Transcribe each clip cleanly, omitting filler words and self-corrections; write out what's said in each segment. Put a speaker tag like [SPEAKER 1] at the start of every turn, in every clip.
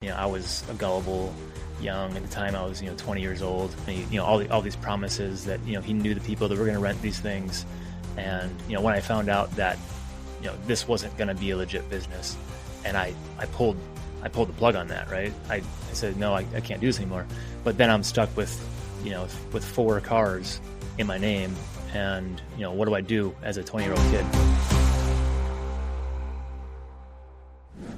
[SPEAKER 1] I was a gullible young at the time. I was 20 years old, and all these promises that he knew the people that were going to rent these things. And when I found out that this wasn't going to be a legit business, and I pulled the plug on that, right? I said, no, I can't do this anymore. But then I'm stuck with 4 cars in my name, and what do I do as a 20-year-old kid?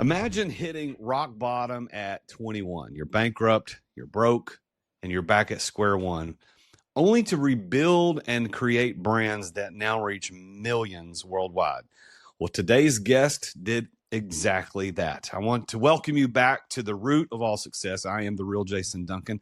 [SPEAKER 2] Imagine hitting rock bottom at 21. You're bankrupt, you're broke, and you're back at square one, only to rebuild and create brands that now reach millions worldwide. Well, today's guest did exactly that. I want to welcome you back to the root of all success. I am the real Jason Duncan,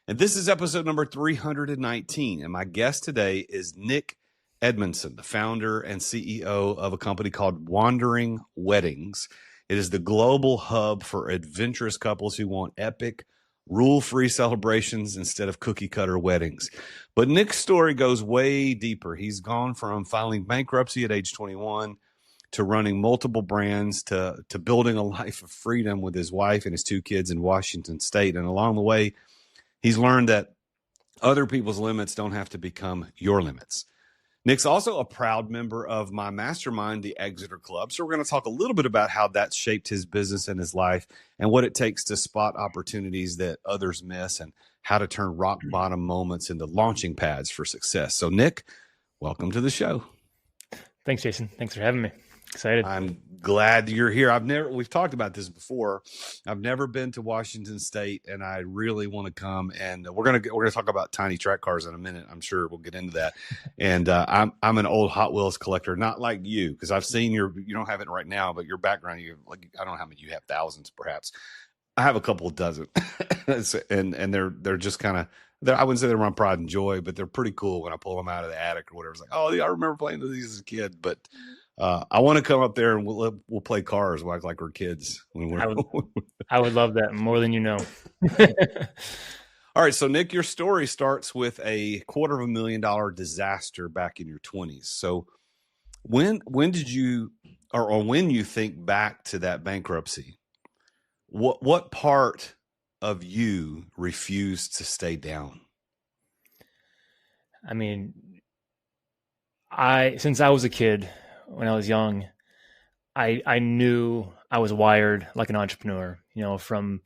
[SPEAKER 2] and this is episode number 319. And my guest today is Nick Edmundson, the founder and CEO of a company called Wandering Weddings. It is the global hub for adventurous couples who want epic, rule-free celebrations instead of cookie-cutter weddings. But Nick's story goes way deeper. He's gone from filing bankruptcy at age 21 to running multiple brands to building a life of freedom with his wife and his 2 kids in Washington State. And along the way, he's learned that other people's limits don't have to become your limits. Nick's also a proud member of my mastermind, the Exeter Club. So we're going to talk a little bit about how that's shaped his business and his life and what it takes to spot opportunities that others miss and how to turn rock bottom moments into launching pads for success. So Nick, welcome to the show.
[SPEAKER 1] Thanks, Jason. Thanks for having me. Excited.
[SPEAKER 2] I'm glad you're here. We've talked about this before. I've never been to Washington State, and I really want to come. And we're gonna talk about tiny track cars in a minute. I'm sure we'll get into that. And I'm an old Hot Wheels collector, not like you, because I've seen you don't have it right now, but your background, I don't know how many you have, thousands perhaps. I have a couple of dozen, and they're just kind of. I wouldn't say they're my pride and joy, but they're pretty cool when I pull them out of the attic or whatever. It's like, oh, yeah, I remember playing with these as a kid, but. I want to come up there and we'll play cars like we're kids.
[SPEAKER 1] I would love that more than you know.
[SPEAKER 2] All right. So Nick, your story starts with a $250,000 disaster back in your 20s. So when did you, or when you think back to that bankruptcy, what part of you refused to stay down?
[SPEAKER 1] I mean, since I was a kid, when I was young, I knew I was wired like an entrepreneur, from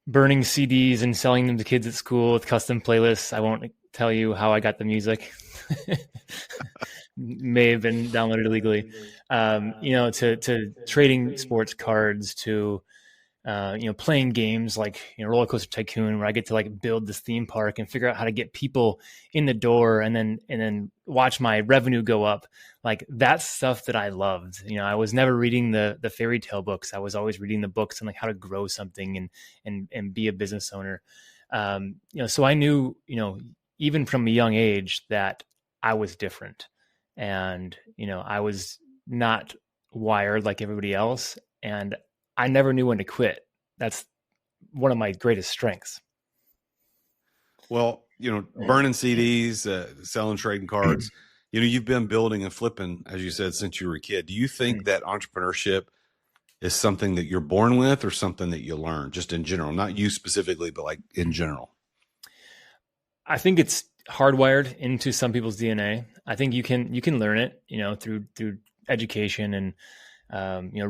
[SPEAKER 1] burning CDs and selling them to kids at school with custom playlists. I won't tell you how I got the music. May have been downloaded illegally. To trading sports cards, to playing games like Roller Coaster Tycoon, where I get to build this theme park and figure out how to get people in the door, and then watch my revenue go up. Like, that's stuff that I loved. I was never reading the fairy tale books. I was always reading the books on how to grow something and be a business owner. So I knew, even from a young age, that I was different, and I was not wired like everybody else, and I never knew when to quit. That's one of my greatest strengths.
[SPEAKER 2] Well, burning CDs, selling trading cards, you've been building and flipping, as you said, since you were a kid. Do you think that entrepreneurship is something that you're born with or something that you learn just in general? Not you specifically, but in general.
[SPEAKER 1] I think it's hardwired into some people's DNA. I think you can learn it, through education and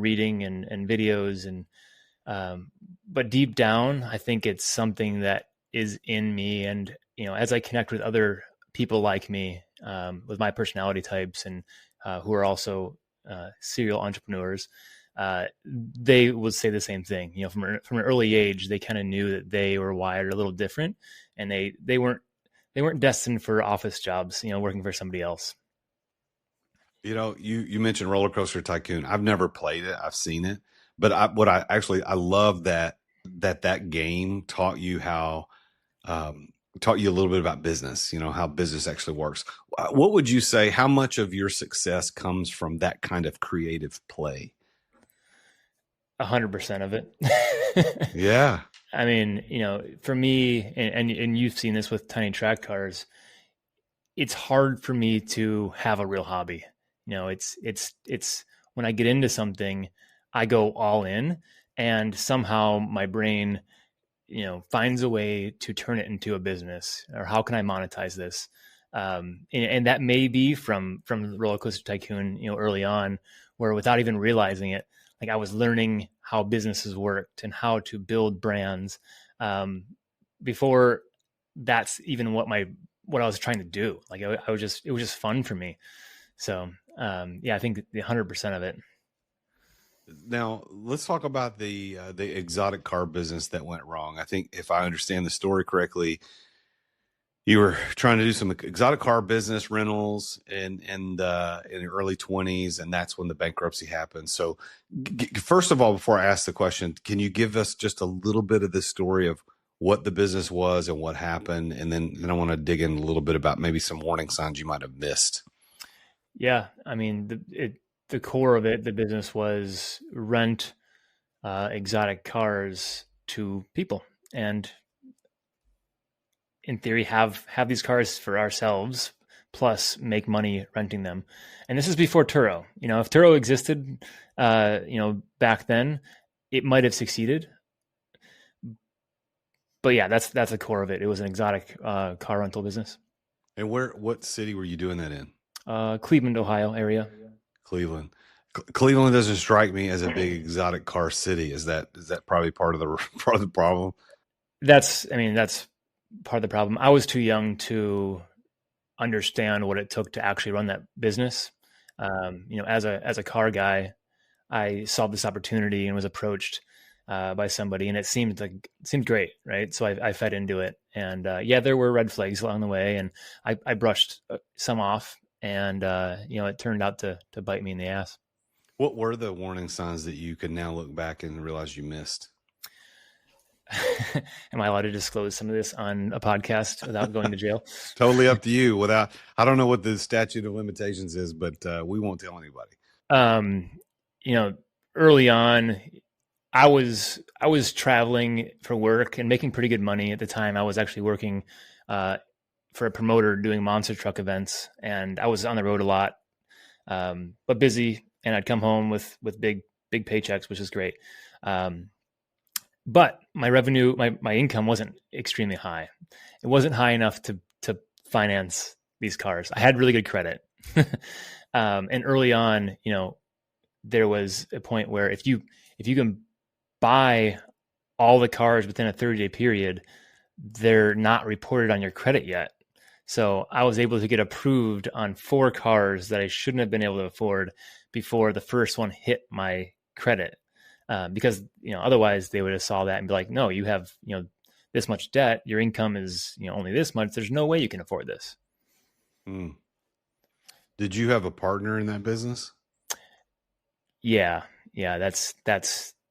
[SPEAKER 1] reading and videos, but deep down, I think it's something that is in me. And, as I connect with other people like me, with my personality types and, who are also, serial entrepreneurs, they would say the same thing. From an early age, they kind of knew that they were wired a little different, and they weren't destined for office jobs, working for somebody else.
[SPEAKER 2] You mentioned Roller Coaster Tycoon. I've never played it. I've seen it, but I love that game taught you taught you a little bit about business, how business actually works. What would you say, how much of your success comes from that kind of creative play?
[SPEAKER 1] 100% of it.
[SPEAKER 2] Yeah.
[SPEAKER 1] I mean, for me, and you've seen this with tiny track cars, it's hard for me to have a real hobby. It's when I get into something, I go all in, and somehow my brain, finds a way to turn it into a business, or how can I monetize this? And that may be from the roller coaster tycoon, early on, where without even realizing it, like I was learning how businesses worked and how to build brands, before that's even what I was trying to do. Like I was just, it was just fun for me. So yeah, I think the 100% of it.
[SPEAKER 2] Now let's talk about the exotic car business that went wrong. I think if I understand the story correctly, you were trying to do some exotic car business rentals in the early 20s, and that's when the bankruptcy happened. So first of all, before I ask the question, can you give us just a little bit of the story of what the business was and what happened? And then I want to dig in a little bit about maybe some warning signs you might have missed.
[SPEAKER 1] Yeah, I mean, the core of it, the business was rent exotic cars to people, and in theory, have these cars for ourselves, plus make money renting them. And this is before Turo. If Turo existed, back then, it might have succeeded. But yeah, that's the core of it. It was an exotic car rental business.
[SPEAKER 2] And what city were you doing that in?
[SPEAKER 1] Cleveland, Ohio area.
[SPEAKER 2] Cleveland. Cleveland doesn't strike me as a big exotic car city. Is that probably part of the problem?
[SPEAKER 1] That's part of the problem. I was too young to understand what it took to actually run that business. As a car guy, I saw this opportunity and was approached by somebody, and it seemed great, right? So I fed into it, and yeah, there were red flags along the way, and I brushed some off, and it turned out to bite me in the ass.
[SPEAKER 2] What were the warning signs that you can now look back and realize you missed?
[SPEAKER 1] Am I allowed to disclose some of this on a podcast without going to jail?
[SPEAKER 2] Totally up to you. I don't know what the statute of limitations is, but we won't tell anybody.
[SPEAKER 1] Early on, I was traveling for work and making pretty good money at the time. I was actually working for a promoter doing monster truck events, and I was on the road a lot, but busy. And I'd come home with big paychecks, which is great. But my revenue, my income wasn't extremely high. It wasn't high enough to finance these cars. I had really good credit. And early on, there was a point where if you can buy all the cars within a 30-day period, they're not reported on your credit yet. So I was able to get approved on 4 cars that I shouldn't have been able to afford before the first one hit my credit. Because otherwise they would have saw that and be like, no, you have this much debt, your income is only this much, there's no way you can afford this.
[SPEAKER 2] Did you have a partner in that business?
[SPEAKER 1] Yeah, that's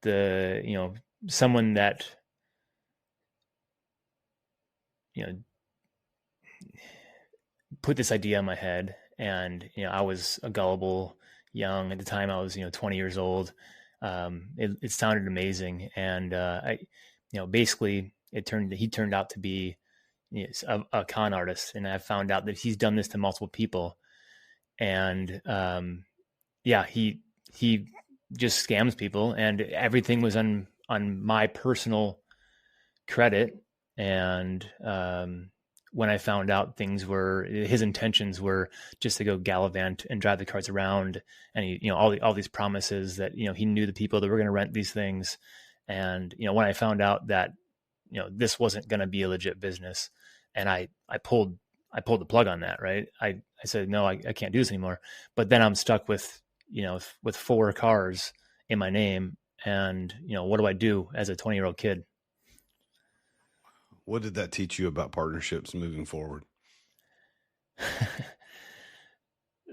[SPEAKER 1] the someone that put this idea in my head. And I was a gullible young at the time. I was 20 years old. It sounded amazing, and basically he turned out to be a con artist, and I found out that he's done this to multiple people, and he just scams people, and everything was on my personal credit. And when I found out his intentions were just to go gallivant and drive the cars around, and he, all these promises that, he knew the people that were going to rent these things. And, when I found out that, this wasn't going to be a legit business, and I pulled the plug on that, right? I said, no, I can't do this anymore. But then I'm stuck with 4 cars in my name. And, what do I do as a 20-year-old kid?
[SPEAKER 2] What did that teach you about partnerships moving forward?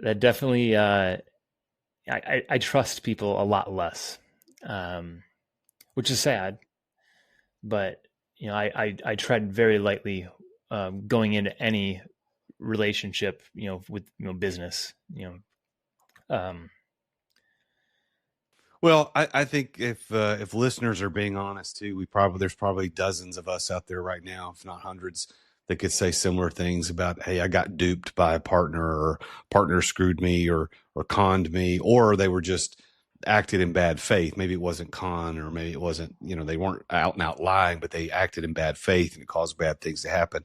[SPEAKER 1] That definitely, I trust people a lot less, which is sad. But I tread very lightly going into any relationship, with business.
[SPEAKER 2] Well, I think if listeners are being honest too, there's probably dozens of us out there right now, if not hundreds, that could say similar things about, hey, I got duped by a partner, or partner screwed me or conned me, or they were just acted in bad faith. Maybe it wasn't con, or maybe it wasn't, they weren't out and out lying, but they acted in bad faith and it caused bad things to happen.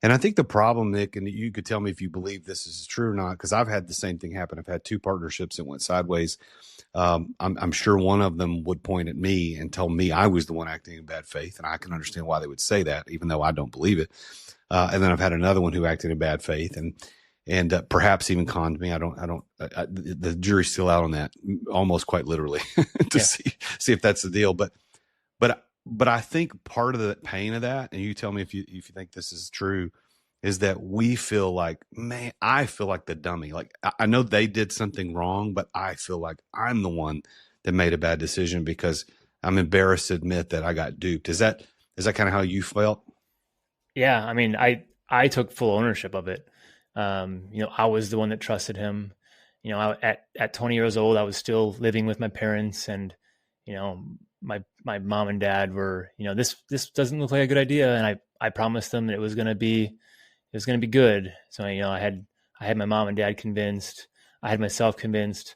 [SPEAKER 2] And I think the problem, Nick, and you could tell me if you believe this is true or not, because I've had the same thing happen. I've had two partnerships that went sideways. I'm sure one of them would point at me and tell me I was the one acting in bad faith. And I can understand why they would say that, even though I don't believe it. And then I've had another one who acted in bad faith and perhaps even conned me. The jury's still out on that, almost quite literally, to see if that's the deal. But I think part of the pain of that, and you tell me if you think this is true, is that we feel like, man, I feel like the dummy. Like, I know they did something wrong, but I feel like I'm the one that made a bad decision because I'm embarrassed to admit that I got duped. Is that kind of how you felt?
[SPEAKER 1] Yeah. I mean, I took full ownership of it. I was the one that trusted him. At 20 years old, I was still living with my parents, and, my mom and dad were, this doesn't look like a good idea. And I promised them that it was going to be good. So, I had my mom and dad convinced, I had myself convinced,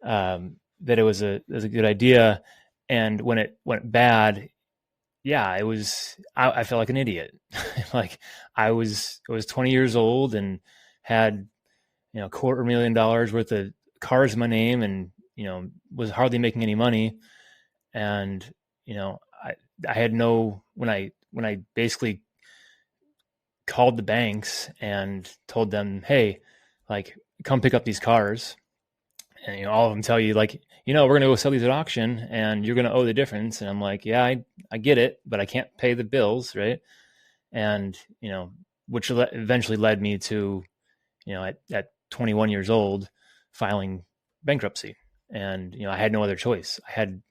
[SPEAKER 1] that it was a good idea. And when it went bad, yeah, I felt like an idiot. Like I was 20 years old and had, $250,000 worth of cars in my name, and, was hardly making any money. And, I had when I basically called the banks and told them, hey, like, come pick up these cars. And, all of them tell you, like, we're going to go sell these at auction and you're going to owe the difference. And I'm like, yeah, I get it, but I can't pay the bills. Right. And, which eventually led me to, at 21 years old, filing bankruptcy. And, I had no other choice. I had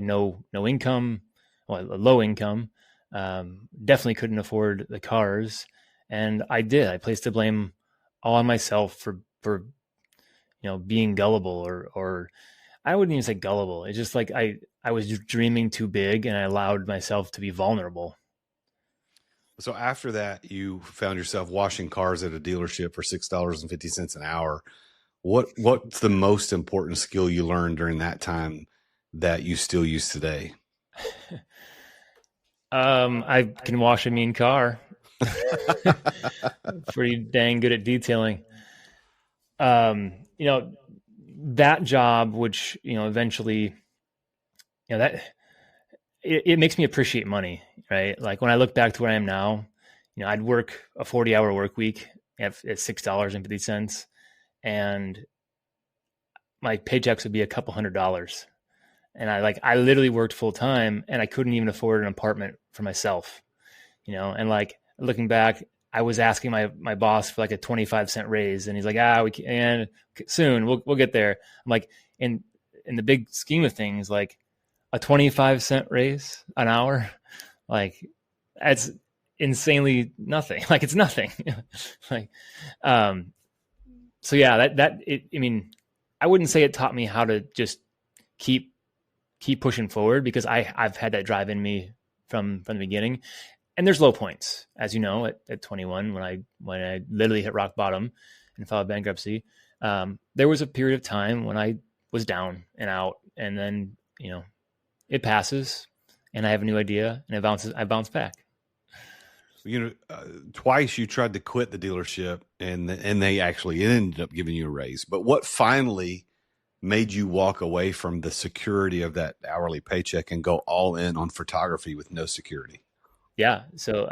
[SPEAKER 1] no income, well, a low income, definitely couldn't afford the cars. And I placed the blame all on myself for, being gullible, or I wouldn't even say gullible. It's just like, I was dreaming too big and I allowed myself to be vulnerable.
[SPEAKER 2] So after that, you found yourself washing cars at a dealership for $6.50 an hour. What's the most important skill you learned during that time that you still use today?
[SPEAKER 1] I can wash a mean car. Pretty dang good at detailing. That job, which, eventually, that it makes me appreciate money, right? Like when I look back to where I am now, I'd work a 40-hour work week at $6.50, and my paychecks would be a couple $100. And I literally worked full time, and I couldn't even afford an apartment for myself, and like looking back, I was asking my boss for like a 25-cent raise, and he's like, we can soon, we'll get there. I'm like, in the big scheme of things, like a 25-cent raise an hour, like that's insanely nothing. Like it's nothing. Like, so yeah, I mean, I wouldn't say it taught me how to just keep pushing forward, because I've had that drive in me from the beginning. And there's low points, as you know, at 21, when I literally hit rock bottom and filed bankruptcy. There was a period of time when I was down and out, and then, it passes and I have a new idea and I bounce back.
[SPEAKER 2] Twice you tried to quit the dealership and they actually ended up giving you a raise. But what finally made you walk away from the security of that hourly paycheck and go all in on photography with no security?
[SPEAKER 1] Yeah. So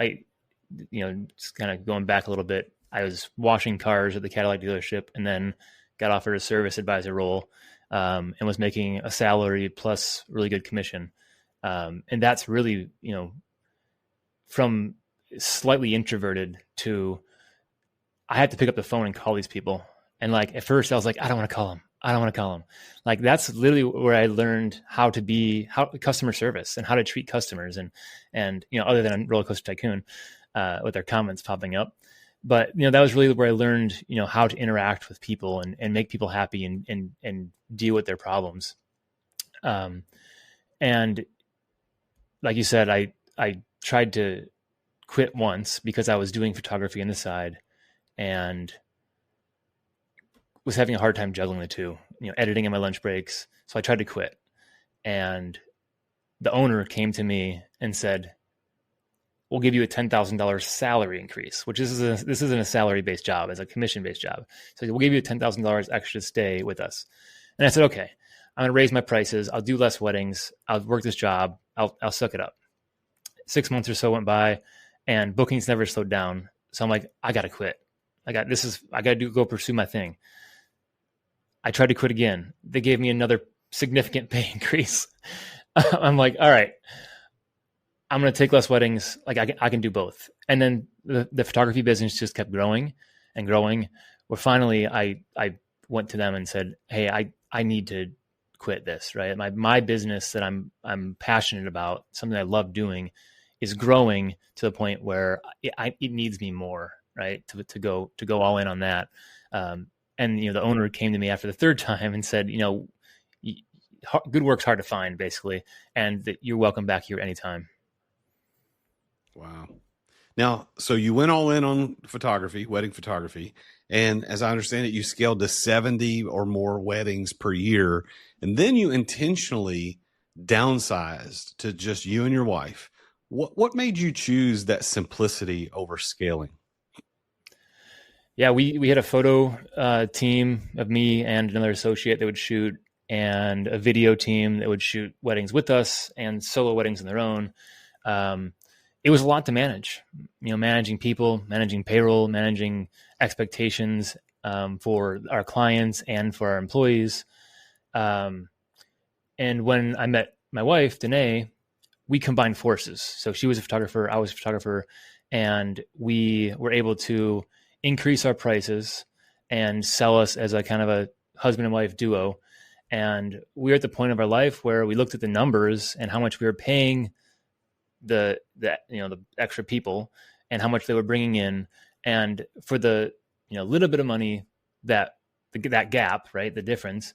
[SPEAKER 1] just kind of going back a little bit, I was washing cars at the Cadillac dealership, and then got offered a service advisor role, and was making a salary plus really good commission. And that's really, from slightly introverted to, I had to pick up the phone and call these people. And like, at first I was like, I don't want to call them. Like, that's literally where I learned how customer service and how to treat customers, and other than Roller Coaster Tycoon, with their comments popping up. But, that was really where I learned, how to interact with people and make people happy and deal with their problems. And like you said, I tried to quit once because I was doing photography on the side, and was having a hard time juggling the two, editing in my lunch breaks. So I tried to quit, and the owner came to me and said, we'll give you a $10,000 salary increase, which this isn't a salary-based job, it's a commission-based job. So we'll give you a $10,000 extra to stay with us. And I said, okay, I'm going to raise my prices. I'll do less weddings. I'll work this job. I'll suck it up. 6 months or so went by, and bookings never slowed down. So I'm like, I got to quit. I got to go pursue my thing. I tried to quit again. They gave me another significant pay increase. I'm like, all right, I'm going to take less weddings. Like I can do both. And then the photography business just kept growing and growing, where finally I went to them and said, hey, I need to quit this, right? My business that I'm passionate about, something I love doing, is growing to the point where it needs me more, right? To go all in on that. And the owner came to me after the third time and said, good work's hard to find, basically, and that you're welcome back here anytime.
[SPEAKER 2] Wow. Now, so you went all in on photography, wedding photography. And as I understand it, you scaled to 70 or more weddings per year. And then you intentionally downsized to just you and your wife. What made you choose that simplicity over scaling?
[SPEAKER 1] Yeah, we had a photo team of me and another associate that would shoot, and a video team that would shoot weddings with us and solo weddings on their own. It was a lot to manage, managing people, managing payroll, managing expectations for our clients and for our employees. And when I met my wife, Danae, we combined forces. So she was a photographer, I was a photographer, and we were able to increase our prices and sell us as a kind of a husband and wife duo. And we were at the point of our life where we looked at the numbers and how much we were paying the extra people and how much they were bringing in. And for the, little bit of money that gap, right, the difference,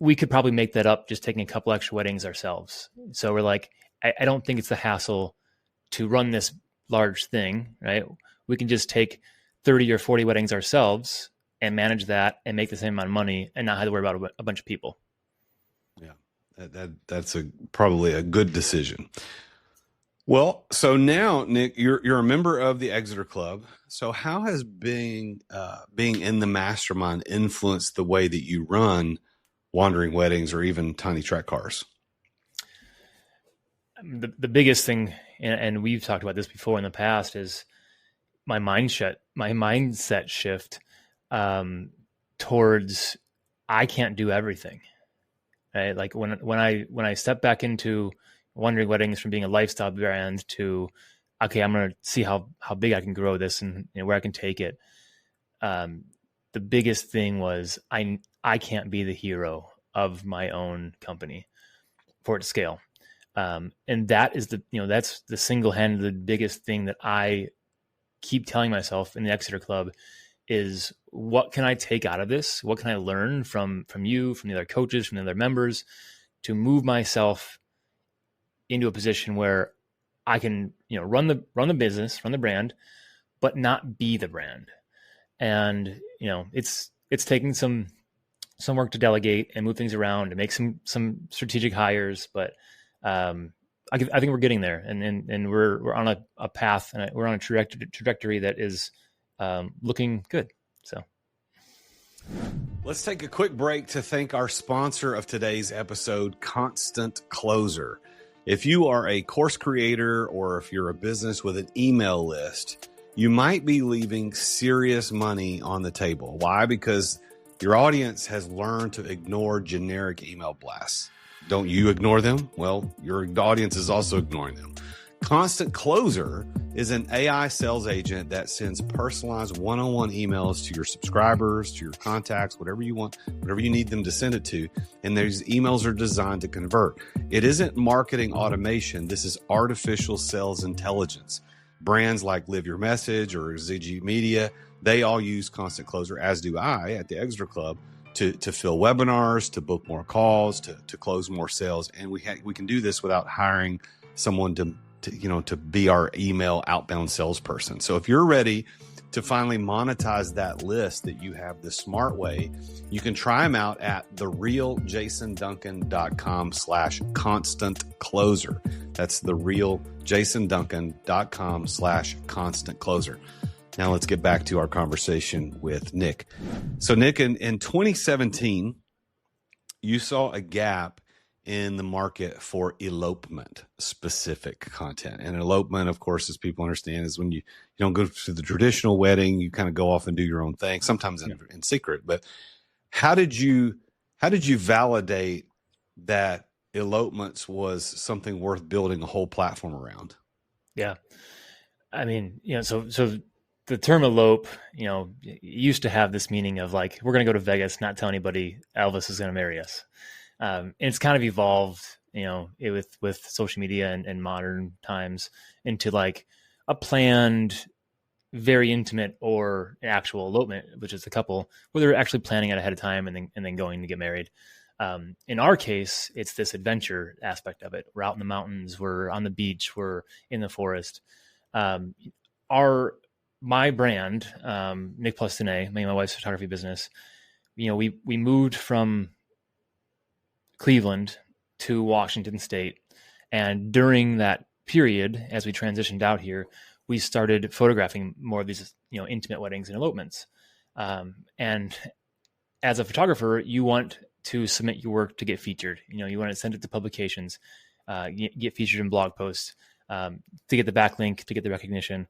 [SPEAKER 1] we could probably make that up just taking a couple extra weddings ourselves. So we're like, I don't think it's the hassle to run this large thing, right? We can just take 30 or 40 weddings ourselves and manage that and make the same amount of money and not have to worry about a bunch of people.
[SPEAKER 2] Yeah, that's probably a good decision. Well, so now, Nick, you're a member of the Exeter Club. So how has being in the mastermind influenced the way that you run wandering weddings or even tiny track cars?
[SPEAKER 1] The biggest thing, and we've talked about this before in the past, is my mindset shift towards I can't do everything. Right? Like when I step back into Wandering Weddings from being a lifestyle brand to, okay, I'm going to see how big I can grow this and where I can take it. The biggest thing was I can't be the hero of my own company for it to scale. And that is that's the single-handed, the biggest thing that I keep telling myself in the Exeter Club is, what can I take out of this? What can I learn from you, from the other coaches, from the other members, to move myself into a position where I can, run the business, run the brand, but not be the brand. And, it's taking some work to delegate and move things around and make some strategic hires, but I think we're getting there, and we're on a path, and we're on a trajectory that is looking good. So
[SPEAKER 2] let's take a quick break to thank our sponsor of today's episode, Constant Closer. If you are a course creator or if you're a business with an email list, you might be leaving serious money on the table. Why? Because your audience has learned to ignore generic email blasts. Don't you ignore them? Well, your audience is also ignoring them. Constant Closer is an AI sales agent that sends personalized one-on-one emails to your subscribers, to your contacts, whatever you want, whatever you need them to send it to. And these emails are designed to convert. It isn't marketing automation. This is artificial sales intelligence. Brands like Live Your Message or ZG Media, they all use Constant Closer, as do I at the Exeter Club, to fill webinars, to book more calls, to close more sales. And we can do this without hiring someone to be our email outbound salesperson. So if you're ready to finally monetize that list that you have the smart way, you can try them out at therealjasonduncan.com/constant closer. That's therealjasonduncan.com/constant closer. Now let's get back to our conversation with Nick. So Nick, in 2017, you saw a gap in the market for elopement specific content. And elopement, of course, as people understand, is when you don't go to the traditional wedding, you kind of go off and do your own thing, sometimes in secret. But how did you validate that elopements was something worth building a whole platform around?
[SPEAKER 1] Yeah. I mean, so the term elope, it used to have this meaning of like, we're going to go to Vegas, not tell anybody Elvis is going to marry us. And it's kind of evolved, with social media and modern times into like a planned, very intimate or actual elopement, which is the couple where they're actually planning it ahead of time and then going to get married. In our case, it's this adventure aspect of it. We're out in the mountains, we're on the beach, we're in the forest. My brand, Nick Plus Danae, my wife's photography business, we moved from Cleveland to Washington State. And during that period, as we transitioned out here, we started photographing more of these, intimate weddings and elopements. And as a photographer, you want to submit your work to get featured. You want to send it to publications, get featured in blog posts, to get the backlink, to get the recognition.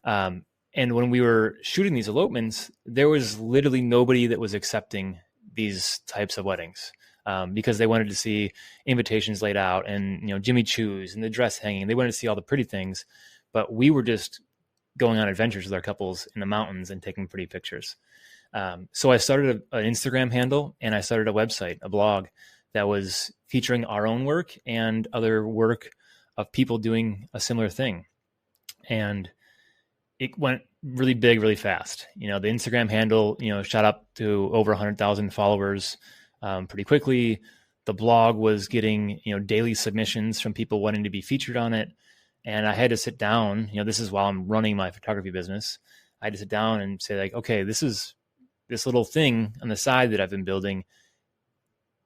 [SPEAKER 1] And when we were shooting these elopements, there was literally nobody that was accepting these types of weddings. Because they wanted to see invitations laid out and, Jimmy Choo's and the dress hanging. They wanted to see all the pretty things, but we were just going on adventures with our couples in the mountains and taking pretty pictures. So I started an Instagram handle and I started a website, a blog that was featuring our own work and other work of people doing a similar thing. And it went really big, really fast. The Instagram handle, shot up to over 100,000 followers pretty quickly. The blog was getting, daily submissions from people wanting to be featured on it. And I had to sit down, this is while I'm running my photography business. I had to sit down and say like, okay, this little thing on the side that I've been building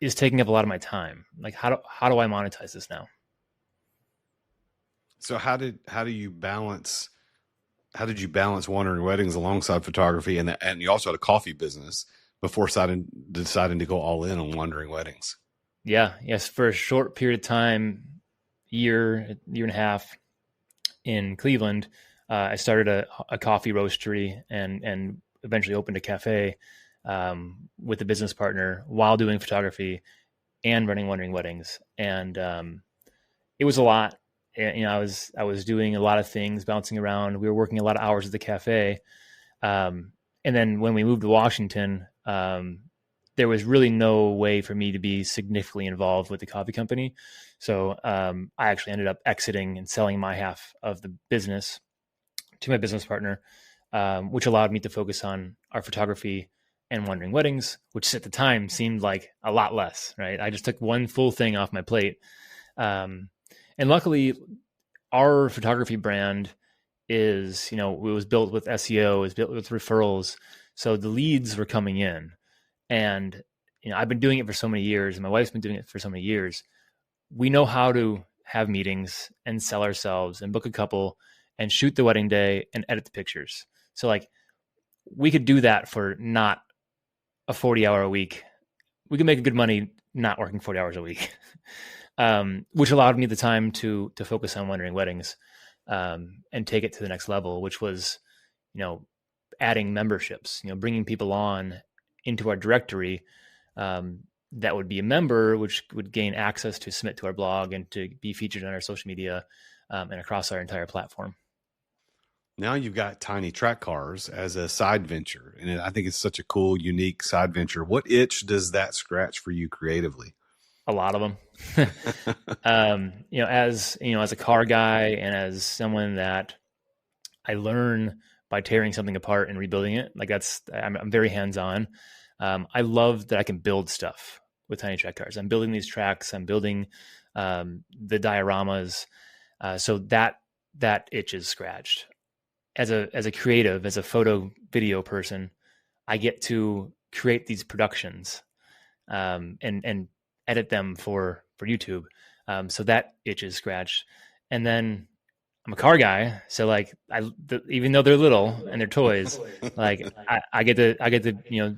[SPEAKER 1] is taking up a lot of my time. Like, how do I monetize this now?
[SPEAKER 2] So how did you balance Wandering Weddings alongside photography and you also had a coffee business before deciding to go all in on Wandering Weddings?
[SPEAKER 1] Yes. For a short period of time, year and a half in Cleveland, I started a coffee roastery and eventually opened a cafe with a business partner while doing photography and running Wandering Weddings. And it was a lot. I was doing a lot of things, bouncing around. We were working a lot of hours at the cafe. And then when we moved to Washington, there was really no way for me to be significantly involved with the coffee company. So I actually ended up exiting and selling my half of the business to my business partner, which allowed me to focus on our photography and Wandering Weddings, which at the time seemed like a lot less, right? I just took one full thing off my plate. And luckily, our photography brand is, it was built with SEO, it was built with referrals. So the leads were coming in. And, I've been doing it for so many years, and my wife's been doing it for so many years. We know how to have meetings and sell ourselves and book a couple and shoot the wedding day and edit the pictures. So like we could do that for not a 40-hour a week. We could make good money not working 40 hours a week, which allowed me the time to focus on Wandering Weddings and take it to the next level, which was, adding memberships, bringing people on into our directory that would be a member, which would gain access to submit to our blog and to be featured on our social media and across our entire platform.
[SPEAKER 2] Now you've got tiny track cars as a side venture. And I think it's such a cool, unique side venture. What itch does that scratch for you creatively?
[SPEAKER 1] A lot of them. As a car guy and as someone that I learn by tearing something apart and rebuilding it, I'm very hands-on. I love that I can build stuff with tiny track cars. I'm building these tracks. I'm building the dioramas. So that itch is scratched. as a creative, as a photo video person, I get to create these productions, and edit them for YouTube. So that itch is scratched. And then I'm a car guy, so like even though they're little and they're toys, like I get to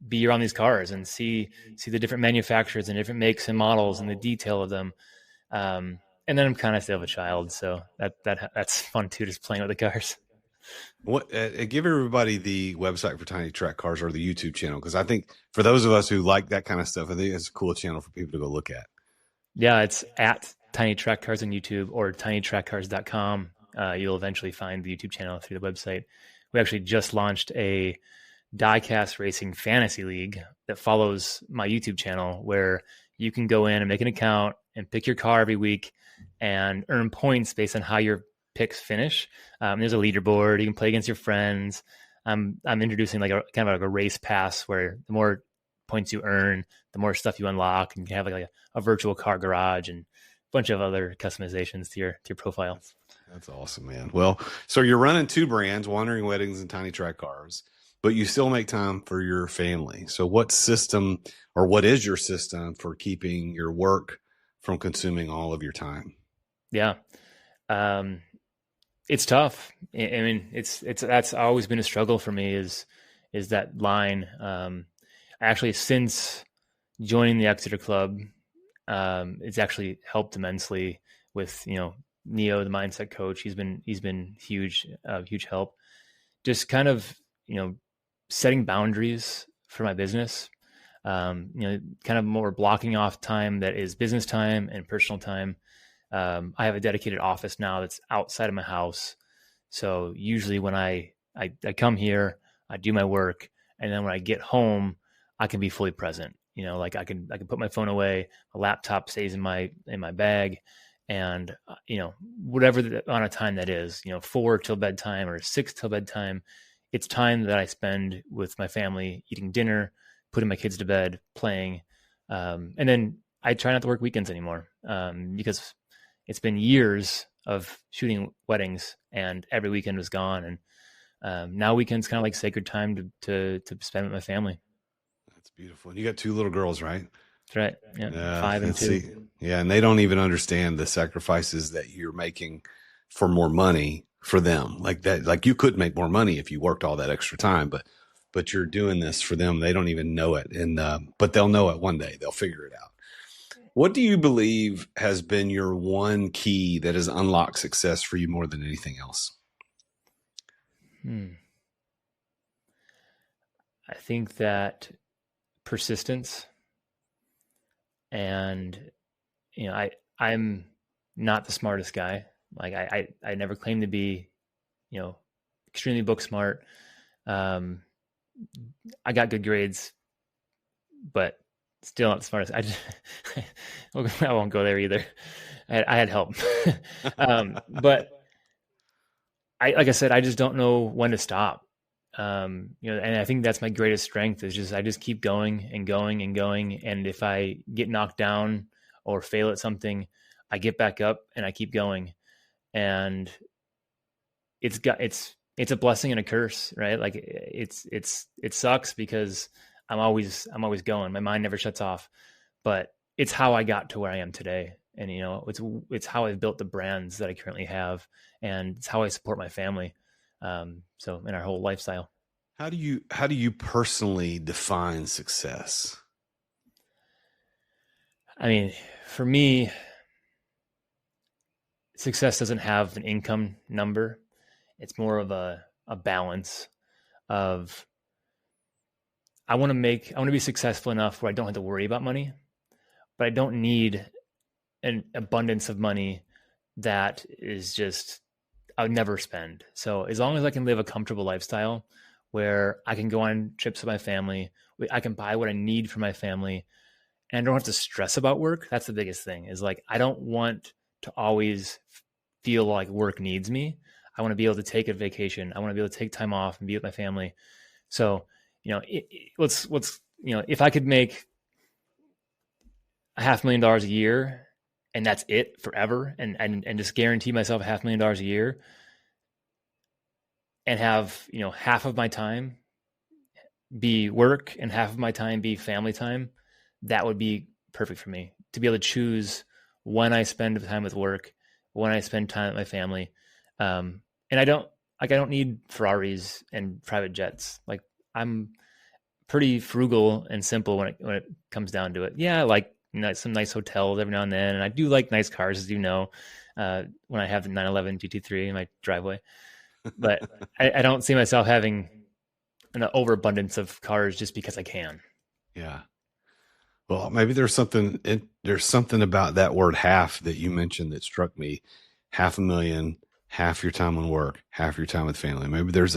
[SPEAKER 1] be around these cars and see the different manufacturers and different makes and models and the detail of them. And then I'm kind of still a child, so that's fun too, just playing with the cars.
[SPEAKER 2] What give everybody the website for Tiny Track Cars or the YouTube channel, because I think for those of us who like that kind of stuff, I think it's a cool channel for people to go look at.
[SPEAKER 1] Yeah, it's at Tiny Track Cars on YouTube or tinytrackcars.com. You'll eventually find the YouTube channel through the website. We actually just launched a diecast racing fantasy league that follows my YouTube channel, where you can go in and make an account and pick your car every week and earn points based on how your picks finish. There's a leaderboard. You can play against your friends. I'm introducing like a kind of like a race pass, where the more points you earn, the more stuff you unlock, and you can have like a virtual car garage and a bunch of other customizations to your profile.
[SPEAKER 2] That's awesome, man. Well, so you're running two brands, Wandering Weddings and Tiny Track Cars, but you still make time for your family. So what system, or what is your system for keeping your work from consuming all of your time?
[SPEAKER 1] Yeah. It's tough. I mean, that's always been a struggle for me, is that line. Actually, since joining the Exeter Club, it's actually helped immensely with, Neo, the mindset coach. He's been huge help. Just kind of, setting boundaries for my business. Kind of more blocking off time that is business time and personal time. I have a dedicated office now that's outside of my house. So usually when I come here, I do my work, and then when I get home, I can be fully present. Like I can put my phone away, a laptop stays in my bag, and whatever the amount of time that is, 4 till bedtime or 6 till bedtime, it's time that I spend with my family, eating dinner, putting my kids to bed, playing, and then I try not to work weekends anymore, because it's been years of shooting weddings, and every weekend was gone. And now weekends kind of like sacred time to spend with my family.
[SPEAKER 2] That's beautiful. And you got 2 little girls, right?
[SPEAKER 1] That's right. Yeah. 5 and 2.
[SPEAKER 2] Yeah. And they don't even understand the sacrifices that you're making for more money for them. Like that, like you could make more money if you worked all that extra time, but you're doing this for them. They don't even know it. And, but they'll know it one day. They'll figure it out. What do you believe has been your one key that has unlocked success for you more than anything else?
[SPEAKER 1] I think that persistence, and I'm not the smartest guy. Like I never claimed to be, extremely book smart. I got good grades, but still not the smartest. I won't go there either. I had help. But like I said, I just don't know when to stop. And I think that's my greatest strength, is I just keep going and going and going. And if I get knocked down or fail at something, I get back up and I keep going. And it's a blessing and a curse, right? Like it sucks because I'm always going. My mind never shuts off, but it's how I got to where I am today. And, it's how I've built the brands that I currently have, and it's how I support my family. So in our whole lifestyle.
[SPEAKER 2] How do you personally define success?
[SPEAKER 1] I mean, for me, success doesn't have an income number. It's more of a balance of, I want to be successful enough where I don't have to worry about money, but I don't need an abundance of money that is just, I would never spend. So as long as I can live a comfortable lifestyle where I can go on trips with my family, I can buy what I need for my family, and I don't have to stress about work. That's the biggest thing, is like, I don't want to always feel like work needs me. I want to be able to take a vacation. I want to be able to take time off and be with my family. So, if I could make $500,000 a year and that's it forever, and just guarantee myself $500,000 a year, and have, half of my time be work and half of my time be family time, that would be perfect for me, to be able to choose when I spend time with work, when I spend time with my family. And I don't need Ferraris and private jets. Like, I'm pretty frugal and simple when it comes down to it. Yeah, I like some nice hotels every now and then, and I do like nice cars, as you know, when I have the 911 GT3 in my driveway. But I don't see myself having an overabundance of cars just because I can.
[SPEAKER 2] Yeah. Well, maybe there's something about that word half that you mentioned that struck me. $500,000, half your time on work, half your time with family. Maybe there's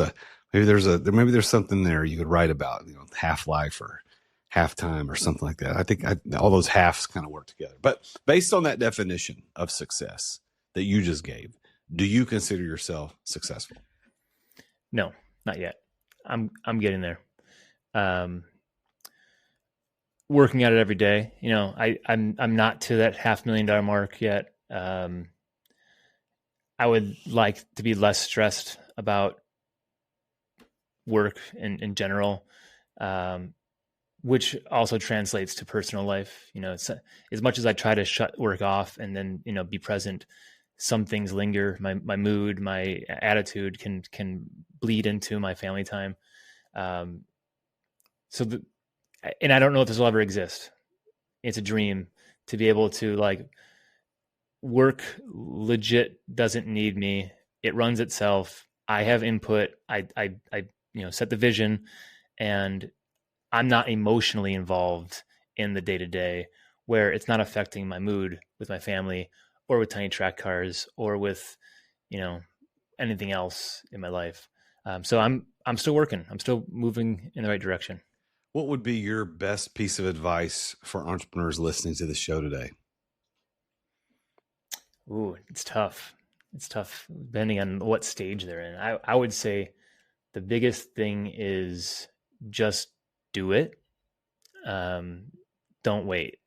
[SPEAKER 2] something there you could write about, half life or half time or something like that. I think all those halves kind of work together. But based on that definition of success that you just gave, do you consider yourself successful?
[SPEAKER 1] No, not yet. I'm getting there. Working at it every day. I'm not to that $500,000 mark yet. I would like to be less stressed about work in general, which also translates to personal life. It's, as much as I try to shut work off and then, be present, some things linger. My mood, my attitude can bleed into my family time. And I don't know if this will ever exist. It's a dream to be able to, like, work legit doesn't need me. It runs itself. I have input. I set the vision, and I'm not emotionally involved in the day to day, where it's not affecting my mood with my family or with tiny track cars or with, anything else in my life. So I'm still working. I'm still moving in the right direction.
[SPEAKER 2] What would be your best piece of advice for entrepreneurs listening to the show today?
[SPEAKER 1] Ooh, it's tough. It's tough depending on what stage they're in. I would say the biggest thing is just do it. Don't wait.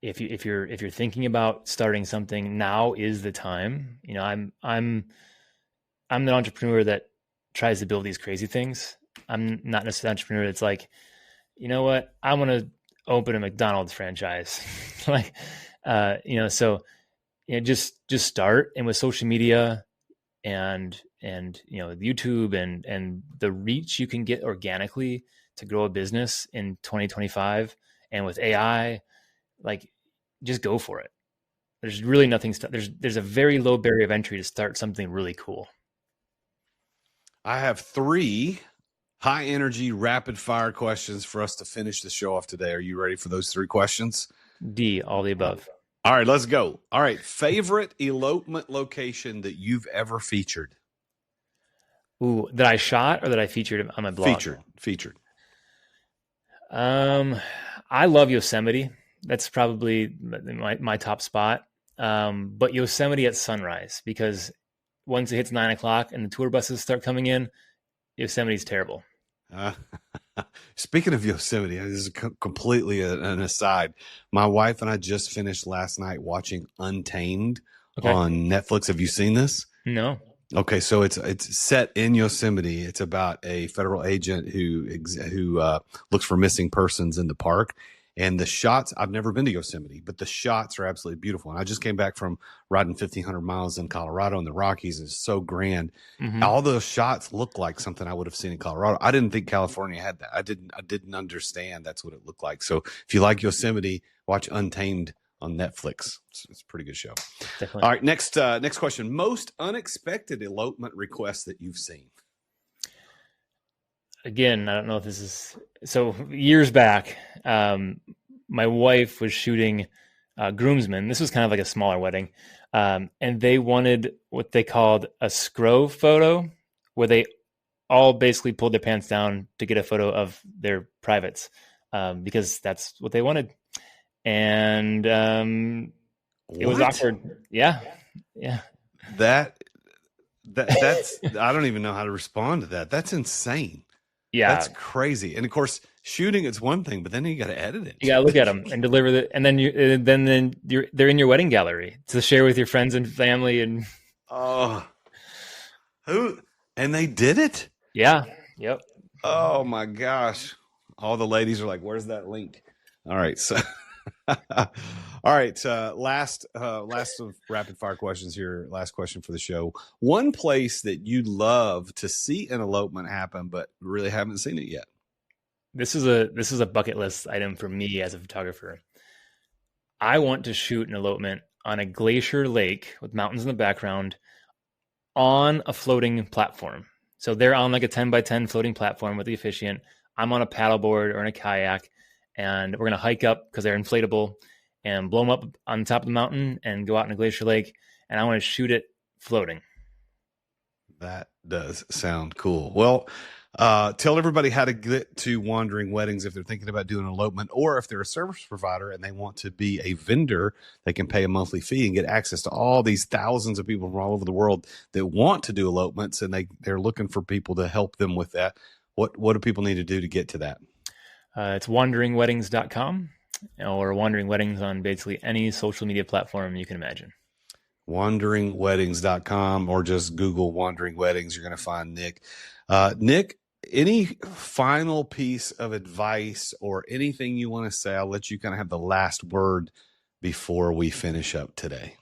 [SPEAKER 1] If you're thinking about starting something, now is the time. I'm the entrepreneur that tries to build these crazy things. I'm not necessarily an entrepreneur that's like, you know what, I want to open a McDonald's franchise. So just start. And with social media and YouTube and the reach you can get organically to grow a business in 2025, and with AI, like, just go for it. There's really nothing. There's a very low barrier of entry to start something really cool.
[SPEAKER 2] I have 3 high energy, rapid fire questions for us to finish the show off today. Are you ready for those 3 questions?
[SPEAKER 1] D, all the above.
[SPEAKER 2] All right, let's go. All right. Favorite elopement location that you've ever featured?
[SPEAKER 1] Ooh, that I shot or that I featured on my blog?
[SPEAKER 2] Featured.
[SPEAKER 1] I love Yosemite. That's probably my top spot. But Yosemite at sunrise, because once it hits 9 o'clock and the tour buses start coming in, Yosemite's terrible.
[SPEAKER 2] Speaking of Yosemite, this is completely an aside. My wife and I just finished last night watching Untamed on Netflix. Have you seen this?
[SPEAKER 1] No.
[SPEAKER 2] Okay, so it's set in Yosemite. It's about a federal agent who looks for missing persons in the park. And the shots, I've never been to Yosemite, but the shots are absolutely beautiful. And I just came back from riding 1,500 miles in Colorado in the Rockies. It's so grand. Mm-hmm. All those shots look like something I would have seen in Colorado. I didn't think California had that. I didn't understand that's what it looked like. So if you like Yosemite, watch Untamed on Netflix. It's a pretty good show.
[SPEAKER 1] Definitely.
[SPEAKER 2] All right, next question. Most unexpected elopement request that you've seen?
[SPEAKER 1] Again, I don't know if this is so. Years back, my wife was shooting groomsmen. This was kind of like a smaller wedding, and they wanted what they called a scro photo, where they all basically pulled their pants down to get a photo of their privates, because that's what they wanted. And it was awkward. Yeah.
[SPEAKER 2] That's I don't even know how to respond to that. That's insane.
[SPEAKER 1] Yeah,
[SPEAKER 2] that's crazy. And of course, shooting it's one thing, but then you got to edit it.
[SPEAKER 1] You got to look at them and deliver it, and then they're in your wedding gallery to share with your friends and family. And
[SPEAKER 2] And they did it?
[SPEAKER 1] Yeah. Yep.
[SPEAKER 2] Oh my gosh. All the ladies are like, where's that link? All right. So, all right. Last of rapid fire questions here. Last question for the show. One place that you'd love to see an elopement happen, but really haven't seen it yet.
[SPEAKER 1] This is a bucket list item for me as a photographer. I want to shoot an elopement on a glacier lake with mountains in the background on a floating platform. So they're on like a 10 by 10 floating platform with the officiant. I'm on a paddleboard or in a kayak, and we're going to hike up because they're inflatable and blow them up on top of the mountain and go out in a glacier lake. And I want to shoot it floating.
[SPEAKER 2] That does sound cool. Well, tell everybody how to get to Wandering Weddings if they're thinking about doing an elopement, or if they're a service provider and they want to be a vendor, they can pay a monthly fee and get access to all these thousands of people from all over the world that want to do elopements, and they're looking for people to help them with that. What do people need to do to get to that?
[SPEAKER 1] It's wanderingweddings.com or Wandering Weddings on basically any social media platform you can imagine.
[SPEAKER 2] Wanderingweddings.com, or just Google Wandering Weddings. You're going to find Nick. Nick, any final piece of advice or anything you want to say? I'll let you kind of have the last word before we finish up today.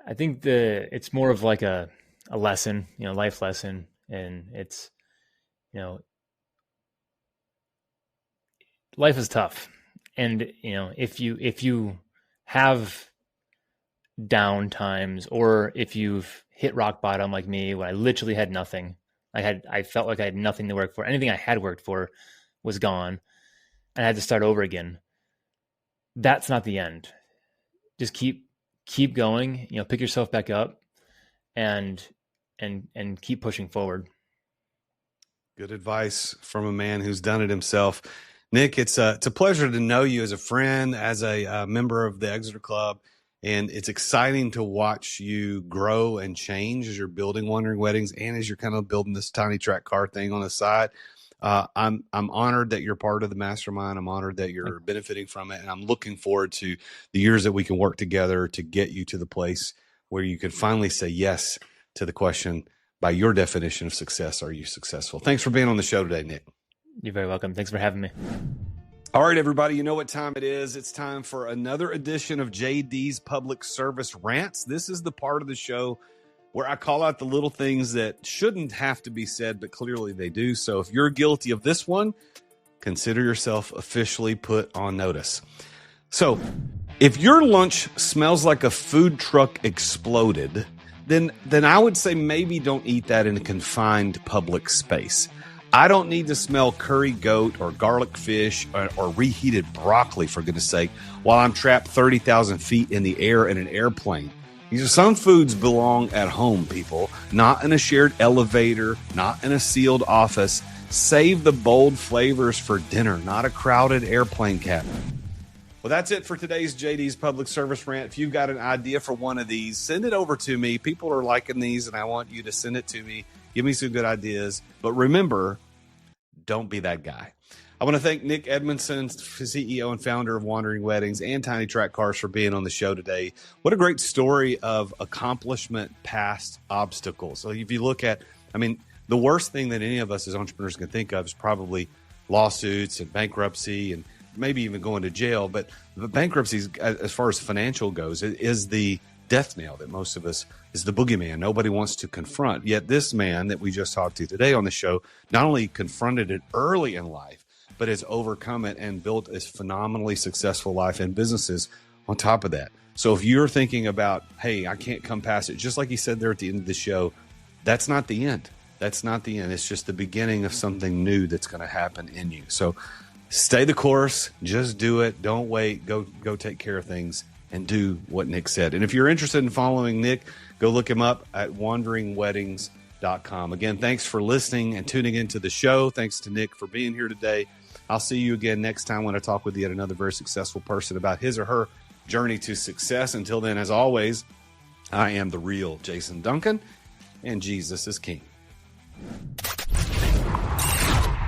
[SPEAKER 1] I think it's more of like a lesson, life lesson. And it's, life is tough. And, if you have down times, or if you've hit rock bottom like me, when I literally had nothing, I felt like I had nothing to work for. Anything I had worked for was gone, and I had to start over again. That's not the end. Just keep going, pick yourself back up and keep pushing forward.
[SPEAKER 2] Good advice from a man who's done it himself. Nick, it's a pleasure to know you as a friend, as a member of the Exeter Club. And it's exciting to watch you grow and change as you're building Wandering Weddings and as you're kind of building this tiny track car thing on the side. I'm honored that you're part of the mastermind. I'm honored that you're benefiting from it. And I'm looking forward to the years that we can work together to get you to the place where you can finally say yes to the question, by your definition of success, are you successful? Thanks for being on the show today, Nick.
[SPEAKER 1] You're very welcome. Thanks for having me.
[SPEAKER 2] All right, everybody, you know what time it is. It's time for another edition of JD's Public Service Rants. This is the part of the show where I call out the little things that shouldn't have to be said, but clearly they do. So if you're guilty of this one, consider yourself officially put on notice. So if your lunch smells like a food truck exploded, then I would say maybe don't eat that in a confined public space. I don't need to smell curry goat or garlic fish or reheated broccoli, for goodness sake, while I'm trapped 30,000 feet in the air in an airplane. Some foods belong at home, people, not in a shared elevator, not in a sealed office. Save the bold flavors for dinner, not a crowded airplane cabin. Well, that's it for today's JD's Public Service Rant. If you've got an idea for one of these, send it over to me. People are liking these, and I want you to send it to me. Give me some good ideas. But remember, don't be that guy. I want to thank Nick Edmundson, CEO and founder of Wandering Weddings and Tiny Track Cars, for being on the show today. What a great story of accomplishment past obstacles. So if you look at, the worst thing that any of us as entrepreneurs can think of is probably lawsuits and bankruptcy and maybe even going to jail. But the bankruptcy, as far as financial goes, is the death knell that most of us is the boogeyman nobody wants to confront. Yet this man that we just talked to today on the show not only confronted it early in life, but has overcome it and built a phenomenally successful life and businesses on top of that. So if you're thinking about, hey, I can't come past it, just like he said there at the end of the show, that's not the end. That's not the end. It's just the beginning of something new that's going to happen in you. So stay the course. Just do it. Don't wait. Go take care of things and do what Nick said. And if you're interested in following Nick, go look him up at wanderingweddings.com. Again, thanks for listening and tuning into the show. Thanks to Nick for being here today. I'll see you again next time when I talk with yet another very successful person about his or her journey to success. Until then, as always, I am the real Jason Duncan, and Jesus is King.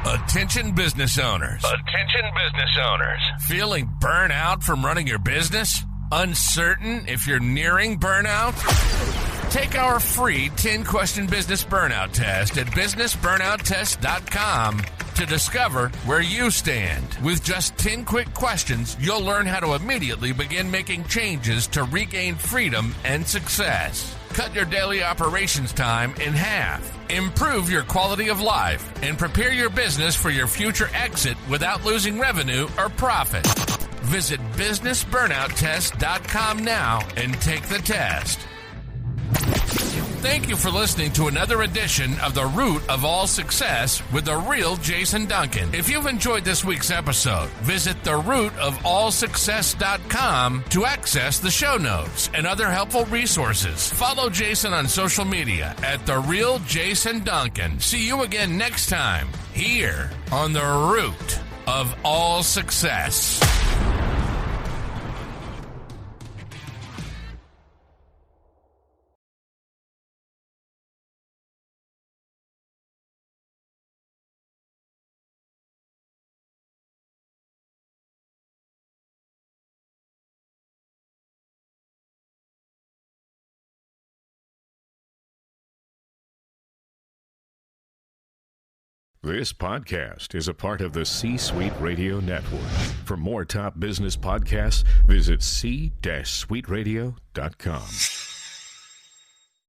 [SPEAKER 3] Attention business owners. Attention business owners. Feeling burnout from running your business? Uncertain if you're nearing burnout? Take our free 10-question business burnout test at businessburnouttest.com to discover where you stand. With just 10 quick questions, you'll learn how to immediately begin making changes to regain freedom and success. Cut your daily operations time in half. Improve your quality of life and prepare your business for your future exit without losing revenue or profit. Visit businessburnouttest.com now and take the test. Thank you for listening to another edition of The Root of All Success with the real Jason Duncan. If you've enjoyed this week's episode, visit therootofallsuccess.com to access the show notes and other helpful resources. Follow Jason on social media at The Real Jason Duncan. See you again next time here on The Root of All Success.
[SPEAKER 4] This podcast is a part of the C-Suite Radio Network. For more top business podcasts, visit c-suiteradio.com.